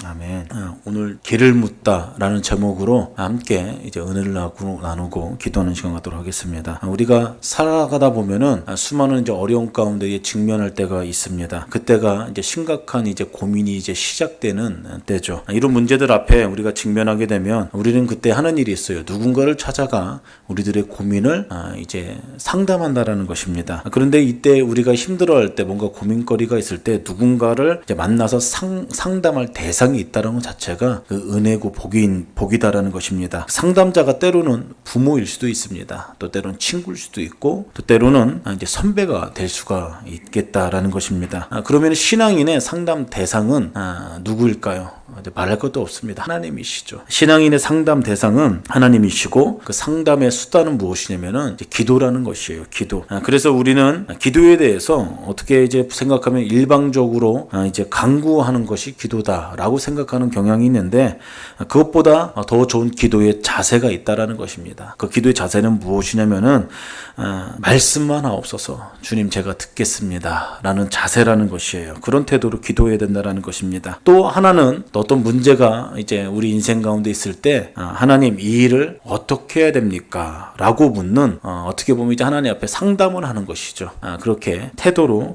아멘. 오늘 길을 묻다라는 제목으로 함께 이제 은혜를 나누고 기도하는 시간 갖도록 하겠습니다. 우리가 살아가다 보면은 수많은 이제 어려운 가운데 직면할 때가 있습니다. 그때가 이제 심각한 이제 고민이 이제 시작되는 때죠. 이런 문제들 앞에 우리가 직면하게 되면 우리는 그때 하는 일이 있어요. 누군가를 찾아가 우리들의 고민을 이제 상담한다라는 것입니다. 그런데 이때 우리가 힘들어할 때 뭔가 고민거리가 있을 때 누군가를 이제 만나서 상담할 대상이 있다는 것 자체가 그 은혜고 복이다라는 것입니다. 상담자가 때로는 부모일 수도 있습니다. 또 때로는 친구일 수도 있고 또 때로는 이제 선배가 될 수가 있겠다라는 것입니다. 그러면 신앙인의 상담 대상은 누구일까요? 말할 것도 없습니다. 하나님이시죠. 신앙인의 상담 대상은 하나님이시고 그 상담의 수단은 무엇이냐면은 이제 기도라는 것이에요. 기도. 그래서 우리는 기도에 대해서 어떻게 이제 생각하면 일방적으로 이제 강구하는 것이 기도다라고 생각하는 경향이 있는데 그것보다 더 좋은 기도의 자세가 있다라는 것입니다. 그 기도의 자세는 무엇이냐면은 말씀만 하옵소서 주님 제가 듣겠습니다라는 자세라는 것이에요. 그런 태도로 기도해야 된다라는 것입니다. 또 하나는 어떤 문제가 이제 우리 인생 가운데 있을 때 하나님 이 일을 어떻게 해야 됩니까? 라고 묻는 어떻게 보면 이제 하나님 앞에 상담을 하는 것이죠. 그렇게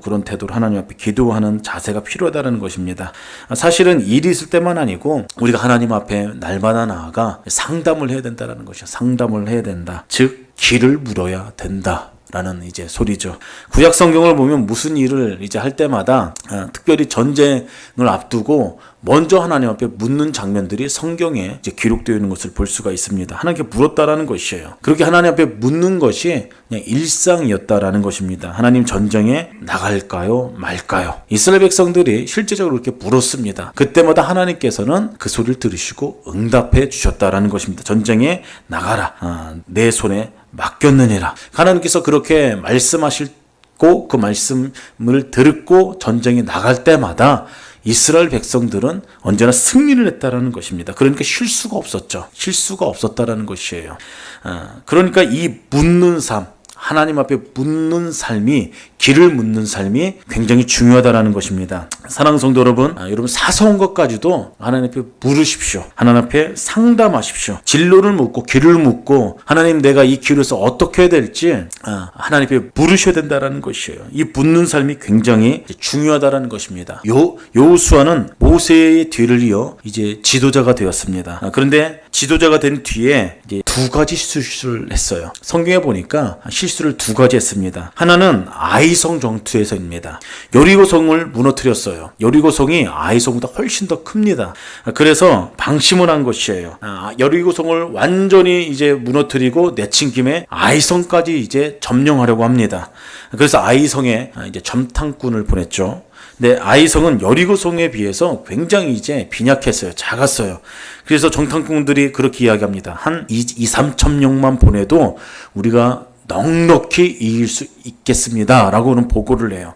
그런 태도로 하나님 앞에 기도하는 자세가 필요하다는 것입니다. 사실은 일이 있을 때만 아니고 우리가 하나님 앞에 날마다 나아가 상담을 해야 된다는 것이죠. 상담을 해야 된다. 즉 길을 물어야 된다. 라는 이제 소리죠. 구약 성경을 보면 무슨 일을 이제 할 때마다 특별히 전쟁을 앞두고 먼저 하나님 앞에 묻는 장면들이 성경에 이제 기록되어 있는 것을 볼 수가 있습니다. 하나님께 물었다라는 것이에요. 그렇게 하나님 앞에 묻는 것이 그냥 일상이었다라는 것입니다. 하나님 전쟁에 나갈까요? 말까요? 이스라엘 백성들이 실제적으로 그렇게 물었습니다. 그때마다 하나님께서는 그 소리를 들으시고 응답해 주셨다라는 것입니다. 전쟁에 나가라. 내 손에 맡겼느니라. 하나님께서 그렇게 말씀하시고 그 말씀을 듣고 전쟁에 나갈 때마다 이스라엘 백성들은 언제나 승리를 했다라는 것입니다. 그러니까 실수가 없었죠. 실수가 없었다라는 것이에요. 그러니까 이 묻는 삶, 하나님 앞에 묻는 삶이 길을 묻는 삶이 굉장히 중요하다라는 것입니다. 사랑하는 성도 여러분, 여러분 사소한 것까지도 하나님 앞에 물으십시오. 하나님 앞에 상담하십시오. 진로를 묻고 길을 묻고 하나님 내가 이 길에서 어떻게 해야 될지 하나님 앞에 물으셔야 된다라는 것이에요. 이 묻는 삶이 굉장히 중요하다라는 것입니다. 여호수아는 모세의 뒤를 이어 이제 지도자가 되었습니다. 그런데 지도자가 된 뒤에 이제 두 가지 실수를 했어요. 성경에 보니까 실수를 두 가지 했습니다. 하나는 아이성 전투에서입니다. 여리고성을 무너뜨렸어요. 여리고성이 아이성보다 훨씬 더 큽니다. 그래서 방심을 한 것이에요. 여리고성을 완전히 이제 무너뜨리고 내친 김에 아이성까지 이제 점령하려고 합니다. 그래서 아이성에 이제 점탕꾼을 보냈죠. 근데 아이성은 여리고성에 비해서 굉장히 이제 빈약했어요. 작았어요. 그래서 정탐꾼들이 그렇게 이야기합니다. 한 2-3천 명만 보내도 우리가 넉넉히 이길 수 있겠습니다. 라고는 보고를 해요.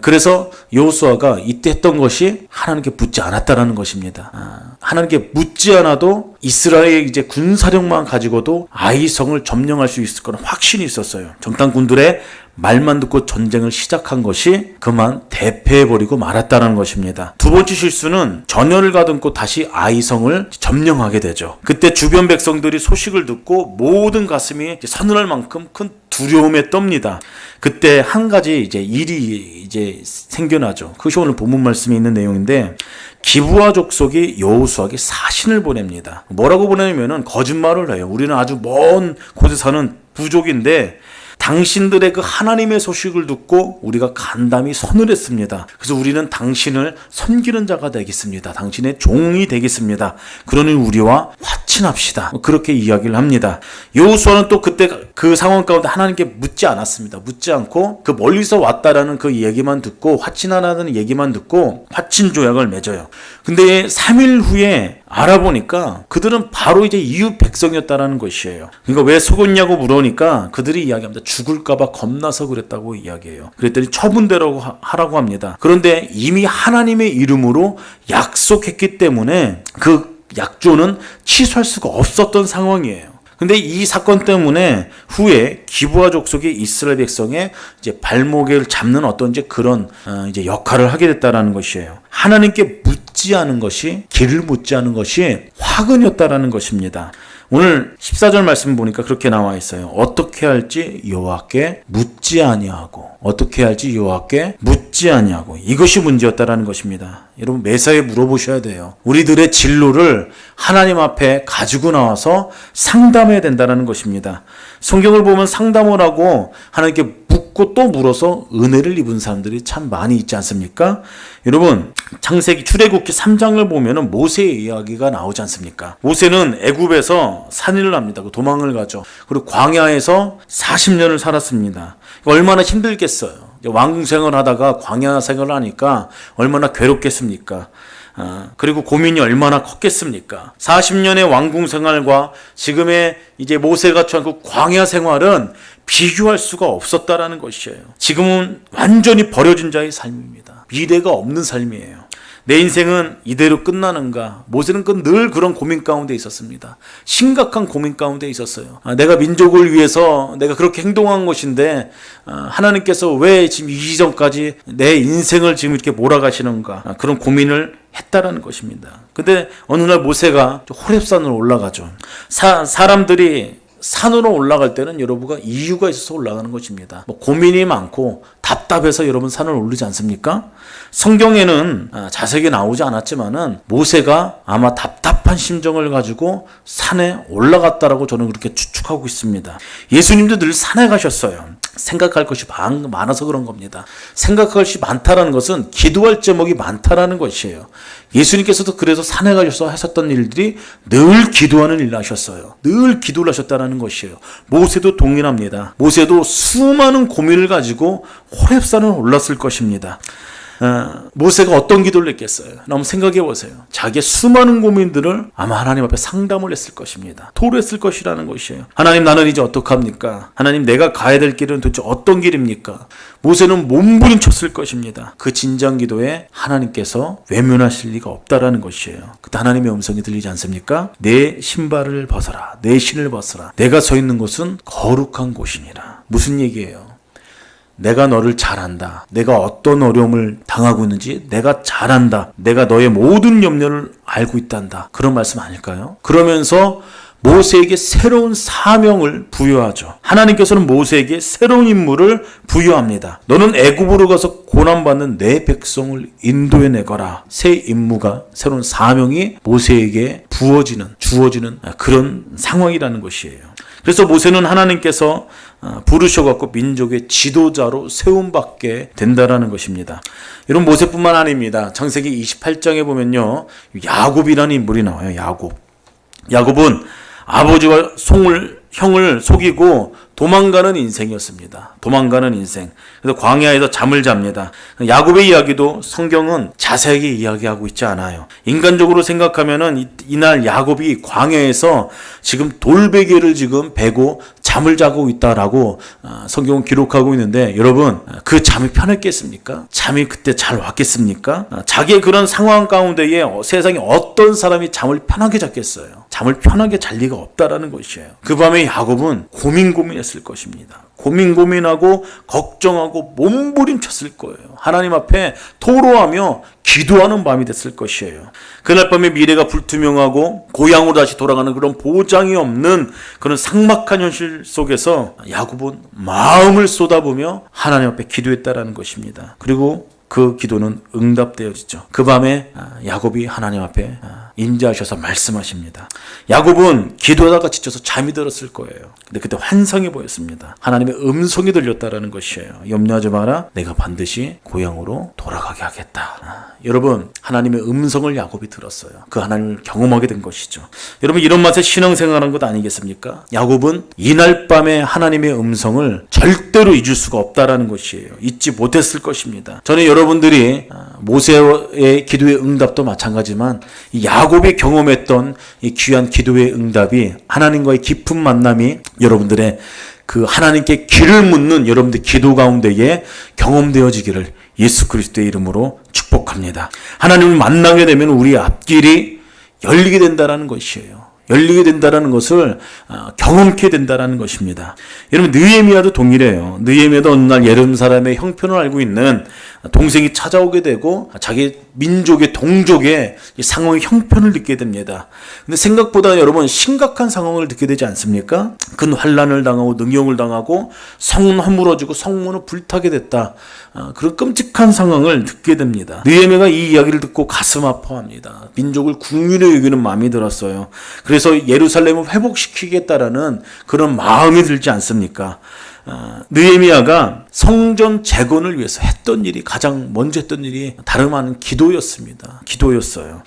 그래서 여호수아가 이때 했던 것이 하나님께 묻지 않았다라는 것입니다. 하나님께 묻지 않아도 이스라엘 이제 군사력만 가지고도 아이성을 점령할 수 있을 거는 확신이 있었어요. 정탐꾼들의 말만 듣고 전쟁을 시작한 것이 그만 대패해버리고 말았다는 것입니다. 두 번째 실수는 전열을 가듬고 다시 아이성을 점령하게 되죠. 그때 주변 백성들이 소식을 듣고 모든 가슴이 서늘할 만큼 큰 두려움에 떱니다. 그때 한 가지 이제 일이 이제 생겨나죠. 그것이 오늘 본문 말씀에 있는 내용인데 기브아 족속이 여호수아에게 사신을 보냅니다. 뭐라고 보내냐면은 거짓말을 해요. 우리는 아주 먼 곳에 사는 부족인데 당신들의 그 하나님의 소식을 듣고 우리가 간담이 서늘했습니다. 그래서 우리는 당신을 섬기는 자가 되겠습니다. 당신의 종이 되겠습니다. 그러니 우리와 화친합시다. 그렇게 이야기를 합니다. 여호수아는 또 그때 그 상황 가운데 하나님께 묻지 않았습니다. 묻지 않고 그 멀리서 왔다라는 그 얘기만 듣고 화친하라는 얘기만 듣고 화친 조약을 맺어요. 근데 3일 후에 알아보니까 그들은 바로 이제 이웃 백성이었다라는 것이에요. 그러니까 왜 속었냐고 물으니까 그들이 이야기합니다. 죽을까봐 겁나서 그랬다고 이야기해요. 그랬더니 처분대로 하라고 합니다. 그런데 이미 하나님의 이름으로 약속했기 때문에 그 약조는 취소할 수가 없었던 상황이에요. 근데 이 사건 때문에 후에 기브아 족속이 이스라엘 백성의 이제 발목을 잡는 어떤 이제 그런 이제 역할을 하게 됐다라는 것이에요. 하나님께 묻지 않은 것이, 길을 묻지 않은 것이 화근이었다라는 것입니다. 오늘 14절 말씀 보니까 그렇게 나와 있어요. 어떻게 할지 여호와께 묻지 아니하고, 어떻게 할지 여호와께 묻지 아니하고, 이것이 문제였다라는 것입니다. 여러분 매사에 물어보셔야 돼요. 우리들의 진로를 하나님 앞에 가지고 나와서 상담해야 된다는 것입니다. 성경을 보면 상담을 하고 하나님께 묻고 또 물어서 은혜를 입은 사람들이 참 많이 있지 않습니까? 여러분 창세기 출애굽기 3장을 보면은 모세의 이야기가 나오지 않습니까? 모세는 애굽에서 산일을 합니다. 도망을 가죠. 그리고 광야에서 40년을 살았습니다. 얼마나 힘들겠어요. 왕궁 생활을 하다가 광야 생활을 하니까 얼마나 괴롭겠습니까? 그리고 고민이 얼마나 컸겠습니까? 40년의 왕궁 생활과 지금의 이제 모세가 처한 그 광야 생활은 비교할 수가 없었다라는 것이에요. 지금은 완전히 버려진 자의 삶입니다. 미래가 없는 삶이에요. 내 인생은 이대로 끝나는가? 모세는 늘 그런 고민 가운데 있었습니다. 심각한 고민 가운데 있었어요. 내가 민족을 위해서 내가 그렇게 행동한 것인데 하나님께서 왜 지금 이 지점까지 내 인생을 지금 이렇게 몰아가시는가? 그런 고민을 했다라는 것입니다. 근데 어느 날 모세가 호렙산으로 올라가죠. 사람들이 산으로 올라갈 때는 여러분가 이유가 있어서 올라가는 것입니다. 고민이 많고 답답해서 여러분 산을 오르지 않습니까? 성경에는 자세하게 나오지 않았지만은 모세가 아마 답답한 심정을 가지고 산에 올라갔다라고 저는 그렇게 추측하고 있습니다. 예수님도 늘 산에 가셨어요. 생각할 것이 많아서 그런 겁니다. 생각할 것이 많다라는 것은 기도할 제목이 많다라는 것이에요. 예수님께서도 그래서 산에 가셔서 하셨던 일들이 늘 기도하는 일을 하셨어요. 늘 기도를 하셨다라는 것이에요. 모세도 동일합니다. 모세도 수많은 고민을 가지고 호렙산을 올랐을 것입니다. 모세가 어떤 기도를 했겠어요? 한번 생각해 보세요. 자기의 수많은 고민들을 아마 하나님 앞에 상담을 했을 것입니다. 토로했을 것이라는 것이에요. 하나님, 나는 이제 어떡합니까? 하나님, 내가 가야 될 길은 도대체 어떤 길입니까? 모세는 몸부림쳤을 것입니다. 그 진정 기도에 하나님께서 외면하실 리가 없다라는 것이에요. 그때 하나님의 음성이 들리지 않습니까? 내 신발을 벗어라, 내 신을 벗어라. 내가 서 있는 곳은 거룩한 곳이니라. 무슨 얘기예요? 내가 너를 잘 안다. 내가 어떤 어려움을 당하고 있는지 내가 잘 안다. 내가 너의 모든 염려를 알고 있단다. 그런 말씀 아닐까요? 그러면서 모세에게 새로운 사명을 부여하죠. 하나님께서는 모세에게 새로운 임무를 부여합니다. 너는 애굽으로 가서 고난받는 내 백성을 인도해 내거라. 새 임무가, 새로운 사명이 모세에게 주어지는 그런 상황이라는 것이에요. 그래서 모세는 하나님께서 부르셔갖고 민족의 지도자로 세움받게 된다라는 것입니다. 이런 모세뿐만 아닙니다. 창세기 28장에 보면요, 야곱이라는 인물이 나와요. 야곱은 아버지와 형을 속이고 도망가는 인생이었습니다. 도망가는 인생. 그래서 광야에서 잠을 잡니다. 야곱의 이야기도 성경은 자세하게 이야기하고 있지 않아요. 인간적으로 생각하면은 이날 야곱이 광야에서 지금 돌베개를 지금 베고 잠을 자고 있다라고 성경은 기록하고 있는데, 여러분 그 잠이 편했겠습니까? 잠이 그때 잘 왔겠습니까? 자기의 그런 상황 가운데에 세상에 어떤 사람이 잠을 편하게 잤겠어요? 잠을 편하게 잘 리가 없다라는 것이에요. 그 밤에 야곱은 고민했을 것입니다. 고민하고 걱정하고 몸부림쳤을 거예요. 하나님 앞에 토로하며 기도하는 밤이 됐을 것이에요. 그날 밤에 미래가 불투명하고 고향으로 다시 돌아가는 그런 보장이 없는 그런 삭막한 현실 속에서 야곱은 마음을 쏟아부으며 하나님 앞에 기도했다라는 것입니다. 그리고 그 기도는 응답되어지죠. 그 밤에 야곱이 하나님 앞에 임재하셔서 말씀하십니다. 야곱은 기도하다가 지쳐서 잠이 들었을 거예요. 근데 그때 환상이 보였습니다. 하나님의 음성이 들렸다라는 것이에요. 염려하지 마라. 내가 반드시 고향으로 돌아가게 하겠다. 여러분, 하나님의 음성을 야곱이 들었어요. 그 하나님을 경험하게 된 것이죠. 여러분, 이런 맛에 신앙생활한 것 아니겠습니까? 야곱은 이날 밤에 하나님의 음성을 절대로 잊을 수가 없다라는 것이에요. 잊지 못했을 것입니다. 저는 여러분들이 모세의 기도의 응답도 마찬가지지만 야곱이 경험했던 이 귀한 기도의 응답이, 하나님과의 깊은 만남이 여러분들의 그 하나님께 길을 묻는 여러분들 기도 가운데에 경험되어지기를 예수 그리스도의 이름으로 축복합니다. 하나님을 만나게 되면 우리 앞길이 열리게 된다는 것이에요. 열리게 된다는 것을 경험케 된다는 것입니다. 여러분, 느헤미야도 동일해요. 느헤미야도 어느 날 예루살렘 사람의 형편을 알고 있는 동생이 찾아오게 되고 자기 민족의 동족의 상황의 형편을 듣게 됩니다. 근데 생각보다 여러분 심각한 상황을 듣게 되지 않습니까? 큰 환난을 당하고 능욕을 당하고 성은 허물어지고 성문은 불타게 됐다. 그런 끔찍한 상황을 듣게 됩니다. 느헤미야가 이 이야기를 듣고 가슴 아파합니다. 민족을 국민의 여기는 마음이 들었어요. 그래서 예루살렘을 회복시키겠다라는 그런 마음이 들지 않습니까? 느헤미야가 성전 재건을 위해서 했던 일이, 가장 먼저 했던 일이 다름 아닌 기도였습니다. 기도였어요.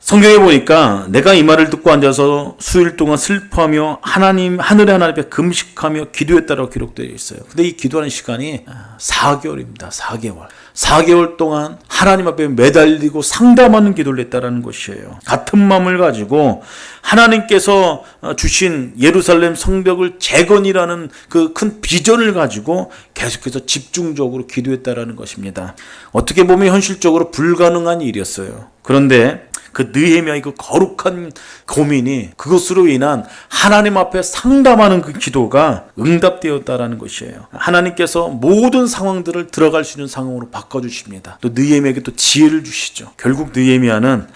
성경에 보니까 내가 이 말을 듣고 앉아서 수일 동안 슬퍼하며 하나님, 하늘의 하나님 앞에 금식하며 기도했다라고 기록되어 있어요. 근데 이 기도하는 시간이 4개월입니다. 4개월. 4개월 동안 하나님 앞에 매달리고 상담하는 기도를 했다라는 것이에요. 같은 마음을 가지고 하나님께서 주신 예루살렘 성벽을 재건이라는 그 큰 비전을 가지고 계속해서 집중적으로 기도했다라는 것입니다. 어떻게 보면 현실적으로 불가능한 일이었어요. 그런데 그 느헤미야의 그 거룩한 고민이 그것으로 인한 하나님 앞에 상담하는 그 기도가 응답되었다라는 것이에요. 하나님께서 모든 상황들을 들어갈 수 있는 상황으로 바꿔주십니다. 또 느헤미야에게 또 지혜를 주시죠. 결국 느헤미야는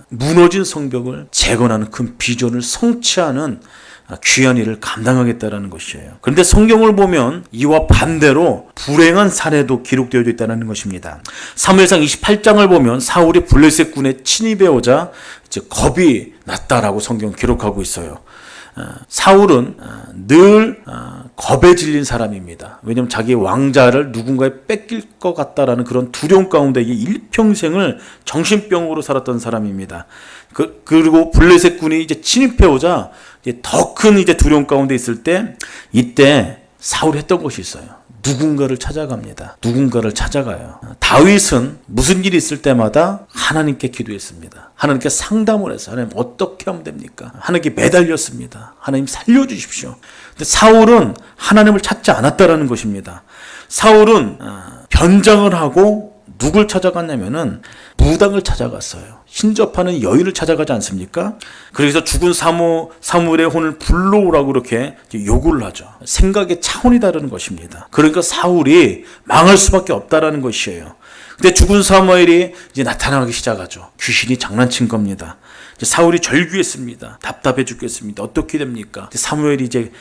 무너진 성벽을 재건하는 큰 비전을 성취하는 귀한 일을 감당하겠다라는 것이에요. 그런데 성경을 보면 이와 반대로 불행한 사례도 기록되어 있다는 것입니다. 사무엘상 28장을 보면 사울이 블레셋 군에 침입해 오자 이제 겁이 났다라고 성경 기록하고 있어요. 사울은 늘 겁에 질린 사람입니다. 왜냐하면 자기 왕자를 누군가에 뺏길 것 같다라는 그런 두려움 가운데 일평생을 정신병으로 살았던 사람입니다. 그리고 블레셋 군이 이제 침입해 오자 더 큰 이제 두려움 가운데 있을 때, 이때 사울이 했던 것이 있어요. 누군가를 찾아갑니다. 누군가를 찾아가요. 다윗은 무슨 일이 있을 때마다 하나님께 기도했습니다. 하나님께 상담을 해서 하나님 어떻게 하면 됩니까? 하나님께 매달렸습니다. 하나님 살려주십시오. 근데 사울은 하나님을 찾지 않았다라는 것입니다. 사울은 변장을 하고 누굴 찾아갔냐면은 무당을 찾아갔어요. 신접하는 여인을 찾아가지 않습니까? 그래서 죽은 사무엘의 혼을 불러오라고 그렇게 요구를 하죠. 생각의 차원이 다른 것입니다. 그러니까 사울이 망할 수밖에 없다라는 것이에요. 근데 죽은 사무엘이 이제 나타나기 시작하죠. 귀신이 장난친 겁니다. 이제 사울이 절규했습니다. 답답해 죽겠습니다. 어떻게 됩니까? 사무엘이 이제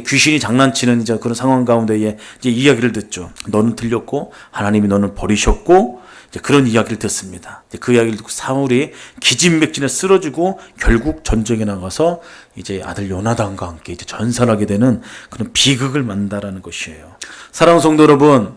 귀신이 장난치는 이제 그런 상황 가운데 이제 이야기를 듣죠. 너는 들렸고 하나님이 너는 버리셨고, 이제 그런 이야기를 듣습니다. 그 이야기를 듣고 사울이 기진맥진에 쓰러지고 결국 전쟁에 나가서 이제 아들 요나단과 함께 이제 전살하게 되는 그런 비극을 만든다라는 것이에요. 사랑하는 성도 여러분,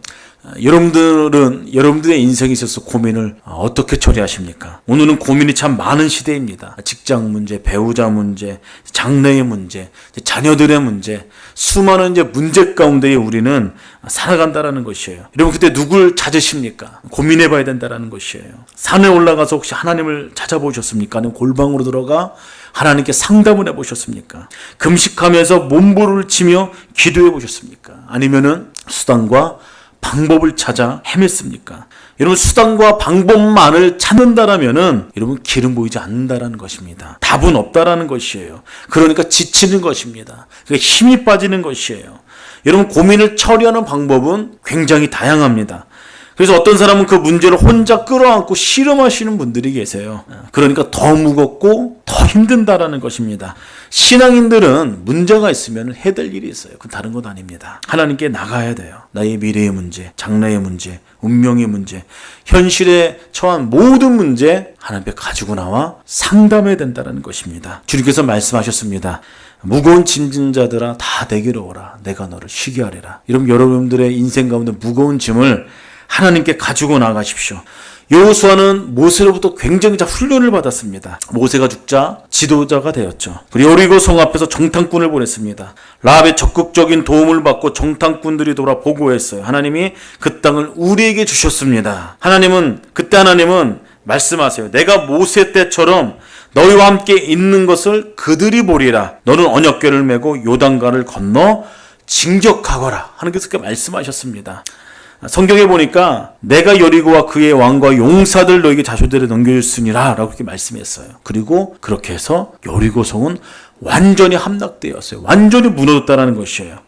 여러분들은 여러분들의 인생에 있어서 고민을 어떻게 처리하십니까? 오늘은 고민이 참 많은 시대입니다. 직장 문제, 배우자 문제, 장래의 문제, 자녀들의 문제, 수많은 이제 문제 가운데 우리는 살아간다라는 것이에요. 여러분, 그때 누굴 찾으십니까? 고민해봐야 된다라는 것이에요. 산에 올라가서 혹시 하나님을 찾아보셨습니까? 아니면 골방으로 들어가 하나님께 상담을 해보셨습니까? 금식하면서 몸부림을 치며 기도해 보셨습니까? 아니면은 수단과 방법을 찾아 헤맸습니까? 여러분, 수단과 방법만을 찾는다라면은 여러분 길은 보이지 않는다라는 것입니다. 답은 없다라는 것이에요. 그러니까 지치는 것입니다. 그러니까 힘이 빠지는 것이에요. 여러분, 고민을 처리하는 방법은 굉장히 다양합니다. 그래서 어떤 사람은 그 문제를 혼자 끌어안고 씨름하시는 분들이 계세요. 그러니까 더 무겁고 더 힘든다라는 것입니다. 신앙인들은 문제가 있으면 해야 될 일이 있어요. 그건 다른 것 아닙니다. 하나님께 나가야 돼요. 나의 미래의 문제, 장래의 문제, 운명의 문제, 현실에 처한 모든 문제 하나님 앞에 가지고 나와 상담해야 된다는 것입니다. 주님께서 말씀하셨습니다. 무거운 짐진 자들아 다 내게로 오라. 내가 너를 쉬게 하리라. 여러분들의 인생 가운데 무거운 짐을 하나님께 가지고 나가십시오. 여호수아는 모세로부터 굉장히 훈련을 받았습니다. 모세가 죽자 지도자가 되었죠. 그리고 여리고 성 앞에서 정탐꾼을 보냈습니다. 라합의 적극적인 도움을 받고 정탐꾼들이 돌아 보고했어요. 하나님이 그 땅을 우리에게 주셨습니다. 하나님은 말씀하세요. 내가 모세 때처럼 너희와 함께 있는 것을 그들이 보리라. 너는 언약궤를 메고 요단강을 건너 진격하거라. 하나님께서 그렇게 말씀하셨습니다. 성경에 보니까 내가 여리고와 그의 왕과 용사들 너에게 자손들에 넘겨줬으니라 라고 그렇게 말씀했어요. 그리고 그렇게 해서 여리고성은 완전히 함락되었어요. 완전히 무너졌다는 것이에요.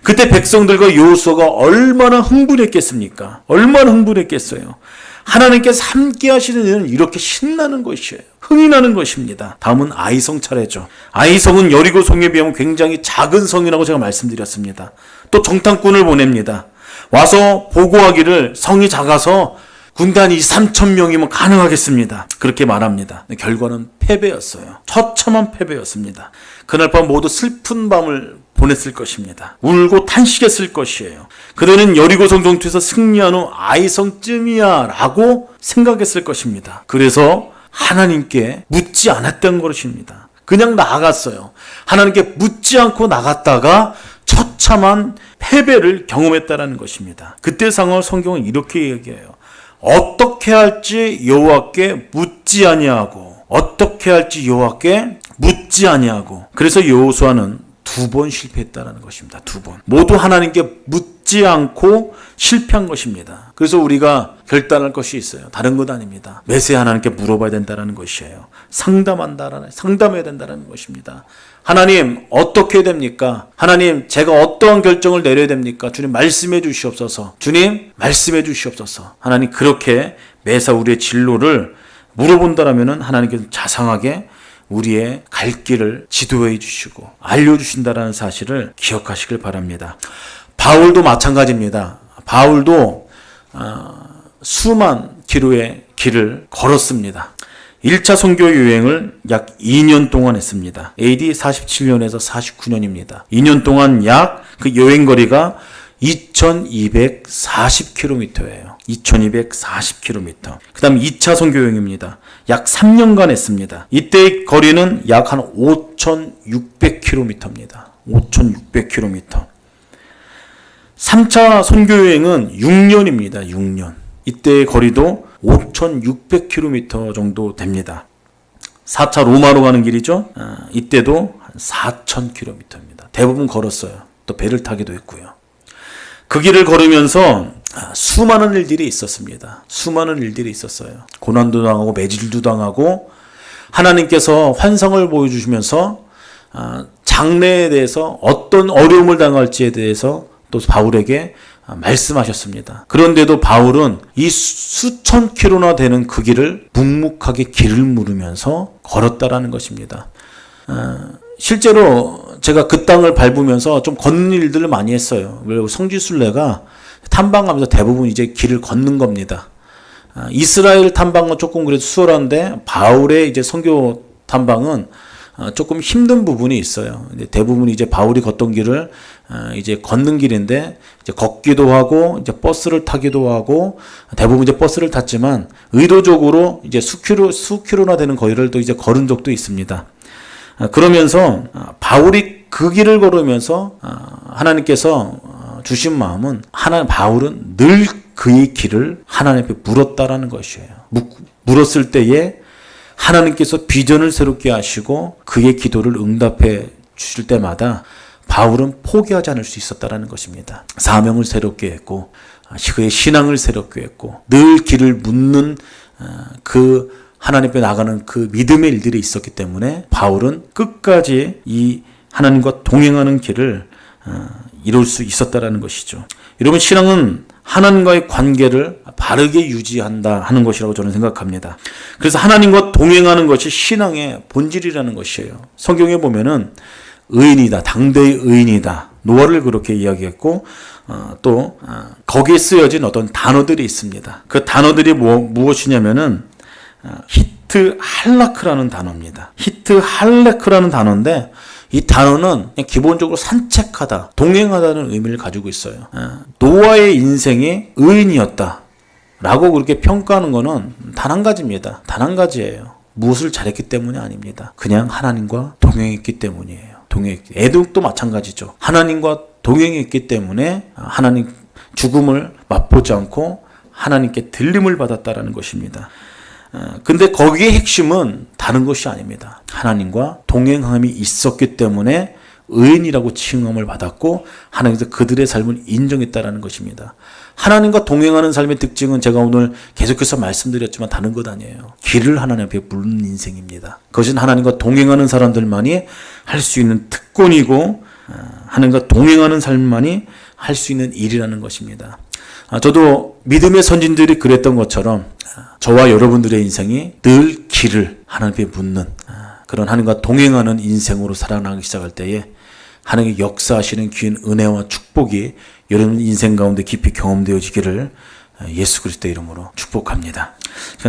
그때 백성들과 여호수아가 얼마나 흥분했겠습니까? 얼마나 흥분했겠어요. 하나님께서 함께 하시는 일은 이렇게 신나는 것이에요. 흥이 나는 것입니다. 다음은 아이성 차례죠. 아이성은 여리고성에 비하면 굉장히 작은 성이라고 제가 말씀드렸습니다. 또 정탐꾼을 보냅니다. 와서 보고하기를 성이 작아서 군단이 3,000명이면 가능하겠습니다. 그렇게 말합니다. 결과는 패배였어요. 처참한 패배였습니다. 그날 밤 모두 슬픈 밤을 보냈을 것입니다. 울고 탄식했을 것이에요. 그들은 여리고성 전투에서 승리한 후 아이성쯤이야 라고 생각했을 것입니다. 그래서 하나님께 묻지 않았던 것입니다. 그냥 나아갔어요. 하나님께 묻지 않고 나갔다가 처참한 패배를 경험했다는 것입니다. 그때 상황을 성경은 이렇게 얘기해요. 어떻게 할지 여호와께 묻지 아니하고, 어떻게 할지 여호와께 묻지 아니하고. 그래서 여호수아는 2번 실패했다는 것입니다. 2번. 모두 하나님께 묻지 않고 실패한 것입니다. 그래서 우리가 결단할 것이 있어요. 다른 것 아닙니다. 매세 하나님께 물어봐야 된다는 것이에요. 상담해야 된다는 것입니다. 하나님, 어떻게 됩니까? 하나님, 제가 어떠한 결정을 내려야 됩니까? 주님, 말씀해 주시옵소서. 주님, 말씀해 주시옵소서. 하나님, 그렇게 매사 우리의 진로를 물어본다라면 하나님께서 자상하게 우리의 갈 길을 지도해 주시고 알려주신다라는 사실을 기억하시길 바랍니다. 바울도 마찬가지입니다. 바울도 수만 킬로의 길을 걸었습니다. 1차 선교 여행을 약 2년 동안 했습니다. AD 47년에서 49년입니다. 2년 동안 약 그 여행 거리가 2240km예요. 2240km. 그 다음 2차 선교 여행입니다. 약 3년간 했습니다. 이때의 거리는 약 한 5600km입니다. 5600km. 3차 선교 여행은 6년입니다. 6년. 이때의 거리도 5600km 정도 됩니다. 4차 로마로 가는 길이죠. 이때도 한 4000km입니다. 대부분 걸었어요. 또 배를 타기도 했고요. 그 길을 걸으면서 수많은 일들이 있었습니다. 수많은 일들이 있었어요. 고난도 당하고 매질도 당하고 하나님께서 환상을 보여주시면서 장래에 대해서 어떤 어려움을 당할지에 대해서 또 바울에게 말씀하셨습니다. 그런데도 바울은 이 수천 킬로나 되는 그 길을 묵묵하게 길을 물으면서 걸었다라는 것입니다. 실제로 제가 그 땅을 밟으면서 좀 걷는 일들을 많이 했어요. 그리고 성지순례가 탐방하면서 대부분 이제 길을 걷는 겁니다. 이스라엘 탐방은 조금 그래도 수월한데 바울의 이제 선교 탐방은 조금 힘든 부분이 있어요. 대부분 이제 바울이 걷던 길을 이제 걷는 길인데 이제 걷기도 하고 이제 버스를 타기도 하고 대부분 이제 버스를 탔지만 의도적으로 이제 수킬로나 되는 거리를 또 이제 걸은 적도 있습니다. 그러면서 바울이 그 길을 걸으면서 하나님께서 주신 마음은 바울은 늘 그의 길을 하나님 앞에 물었다라는 것이에요. 물었을 때에 하나님께서 비전을 새롭게 하시고 그의 기도를 응답해 주실 때마다 바울은 포기하지 않을 수 있었다라는 것입니다. 사명을 새롭게 했고 그의 신앙을 새롭게 했고 늘 길을 묻는 그 하나님 앞에 나가는 그 믿음의 일들이 있었기 때문에 바울은 끝까지 이 하나님과 동행하는 길을 이룰 수 있었다라는 것이죠. 여러분, 신앙은 하나님과의 관계를 바르게 유지한다 하는 것이라고 저는 생각합니다. 그래서 하나님과 동행하는 것이 신앙의 본질이라는 것이에요. 성경에 보면은 의인이다, 당대의 의인이다, 노아를 그렇게 이야기했고 또 거기에 쓰여진 어떤 단어들이 있습니다. 그 단어들이 무엇이냐면은 히트 할라크라는 단어입니다. 히트 할라크라는 단어인데 이 단어는 그냥 기본적으로 산책하다, 동행하다는 의미를 가지고 있어요. 노아의 인생이 의인이었다 라고 그렇게 평가하는 것은 단 한 가지입니다. 단 한 가지예요. 무엇을 잘했기 때문이 아닙니다. 그냥 하나님과 동행했기 때문이에요. 애독도 마찬가지죠. 하나님과 동행했기 때문에 하나님 죽음을 맛보지 않고 하나님께 들림을 받았다라는 것입니다. 근데 거기에 핵심은 다른 것이 아닙니다. 하나님과 동행함이 있었기 때문에 의인이라고 칭함을 받았고 하나님께서 그들의 삶을 인정했다라는 것입니다. 하나님과 동행하는 삶의 특징은 제가 오늘 계속해서 말씀드렸지만 다른 것 아니에요. 길을 하나님 앞에 묻는 인생입니다. 그것은 하나님과 동행하는 사람들만이 할 수 있는 특권이고 하나님과 동행하는 삶만이 할 수 있는 일이라는 것입니다. 저도 믿음의 선진들이 그랬던 것처럼 저와 여러분들의 인생이 늘 길을 하나님 앞에 묻는 그런 하나님과 동행하는 인생으로 살아나기 시작할 때에 하나님의 역사하시는 귀한 은혜와 축복이 여러분 인생 가운데 깊이 경험되어지기를 예수 그리스도의 이름으로 축복합니다.